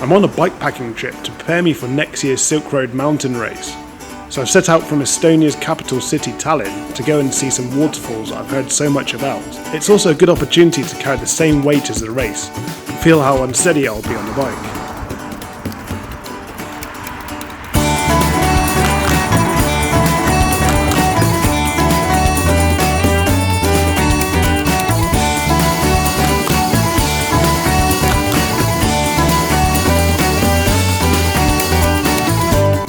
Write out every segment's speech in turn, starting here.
I'm on a bikepacking trip to prepare me for next year's Silk Road mountain race. So I've set out from Estonia's capital city Tallinn to go and see some waterfalls I've heard so much about. It's also a good opportunity to carry the same weight as the race and feel how unsteady I'll be on the bike.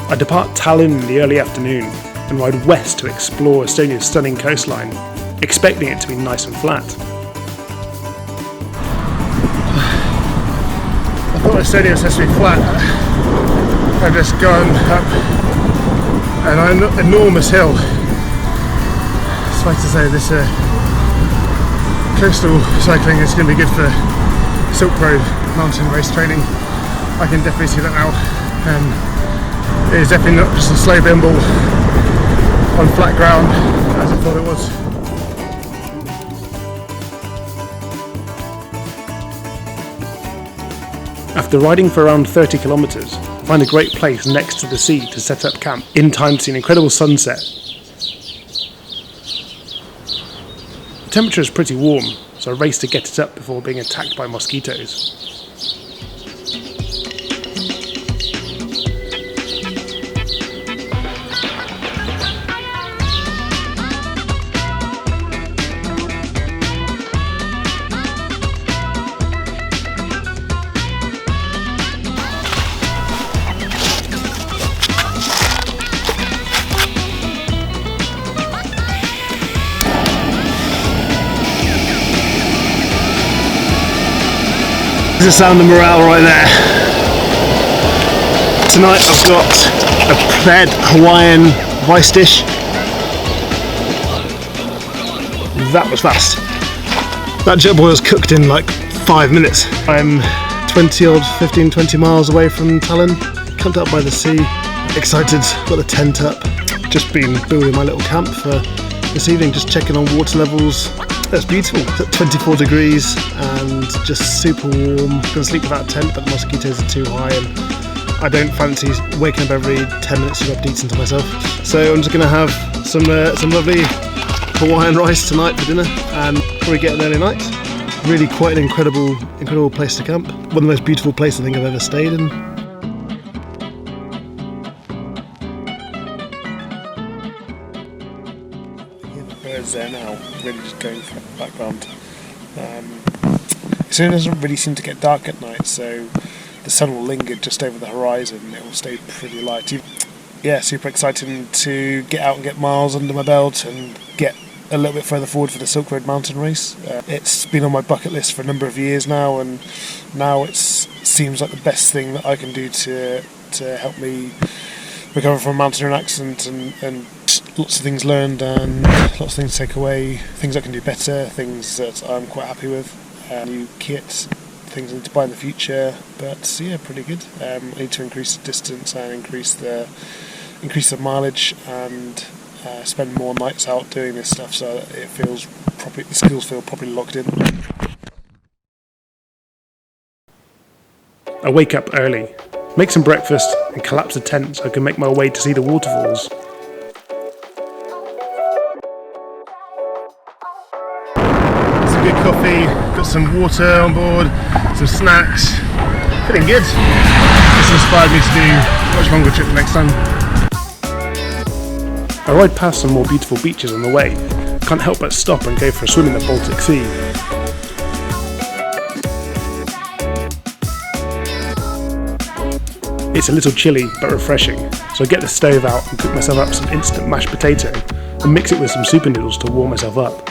I depart Tallinn in the early afternoon and ride west to explore Estonia's stunning coastline, expecting it to be nice and flat. I thought Estonia was supposed to be flat. I've just gone up an enormous hill. Suffice to say, this coastal cycling is going to be good for Silk Road mountain race training. I can definitely see that now. It is definitely not just a slow bimble on flat ground as I thought it was. After riding for around 30 kilometres, I find a great place next to the sea to set up camp in time to see an incredible sunset. The temperature is pretty warm, so I race to get it up before being attacked by mosquitoes. There's the sound of morale right there. Tonight I've got a prepared Hawaiian rice dish. That was fast. That jet boil was cooked in like 5 minutes. I'm 15-20 miles away from Tallinn, camped out by the sea, excited, got the tent up. Just been building my little camp for this evening, just checking on water levels. That's beautiful. It's at 24 degrees and just super warm. Gonna sleep without a tent, but the mosquitoes are too high and I don't fancy waking up every 10 minutes to grab decent to myself. So I'm just gonna have some lovely Hawaiian rice tonight for dinner and probably get an early night. Really quite an incredible place to camp. One of the most beautiful places I think I've ever stayed in. Birds there now, really just going for the background. So it doesn't really seem to get dark at night, so the sun will linger just over the horizon. It will stay pretty light. Yeah, super exciting to get out and get miles under my belt and get a little bit further forward for the Silk Road mountain race. It's been on my bucket list for a number of years now, and now it seems like the best thing that I can do to help me recover from a mountaineering accident, and lots of things learned and lots of things to take away, things I can do better, things that I'm quite happy with, new kit, things I need to buy in the future, but yeah, pretty good. I need to increase the distance and increase the mileage and spend more nights out doing this stuff so that it feels properly, the skills feel properly locked in. I wake up early, make some breakfast and collapse the tent so I can make my way to see the waterfalls. Some good coffee, got some water on board, some snacks, feeling good. This inspired me to do a much longer trip next time. I ride past some more beautiful beaches on the way, can't help but stop and go for a swim in the Baltic Sea. It's a little chilly but refreshing, so I get the stove out and cook myself up some instant mashed potato and mix it with some super noodles to warm myself up.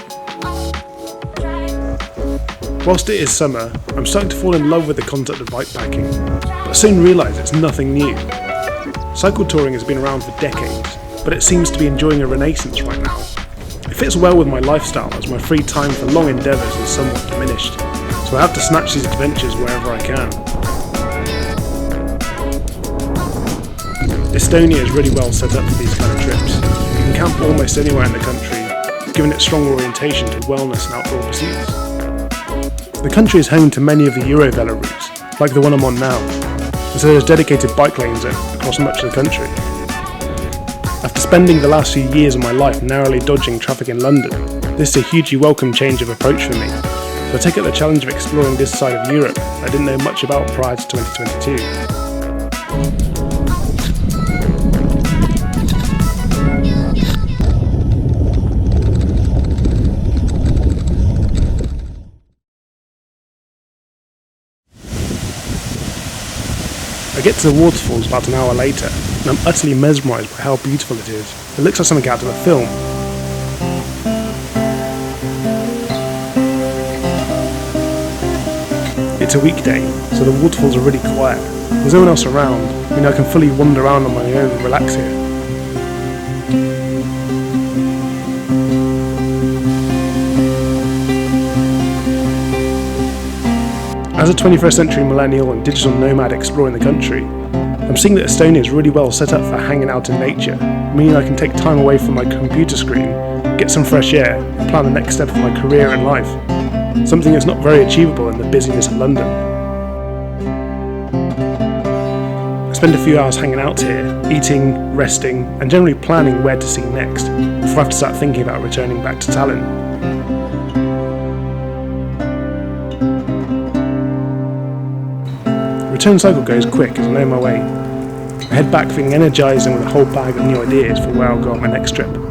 Whilst it is summer, I'm starting to fall in love with the concept of bikepacking, but I soon realise it's nothing new. Cycle touring has been around for decades, but it seems to be enjoying a renaissance right now. It fits well with my lifestyle as my free time for long endeavours is somewhat diminished, so I have to snatch these adventures wherever I can. Estonia is really well set up for these kind of trips. You can camp almost anywhere in the country, giving it strong orientation to wellness and outdoor pursuits. The country is home to many of the Eurovelo routes, like the one I'm on now, and so there's dedicated bike lanes across much of the country. After spending the last few years of my life narrowly dodging traffic in London, this is a hugely welcome change of approach for me. So I take up the challenge of exploring this side of Europe I didn't know much about prior to 2022. I get to the waterfalls about an hour later, and I'm utterly mesmerised by how beautiful it is. It looks like something out of a film. It's a weekday, so the waterfalls are really quiet. There's no one else around, meaning I can fully wander around on my own and relax here. As a 21st century millennial and digital nomad exploring the country, I'm seeing that Estonia is really well set up for hanging out in nature, meaning I can take time away from my computer screen, get some fresh air, and plan the next step of my career and life, something that's not very achievable in the busyness of London. I spend a few hours hanging out here, eating, resting, and generally planning where to see next, before I have to start thinking about returning back to Tallinn. The return cycle goes quick as I know my way. I head back feeling energised and with a whole bag of new ideas for where I'll go on my next trip.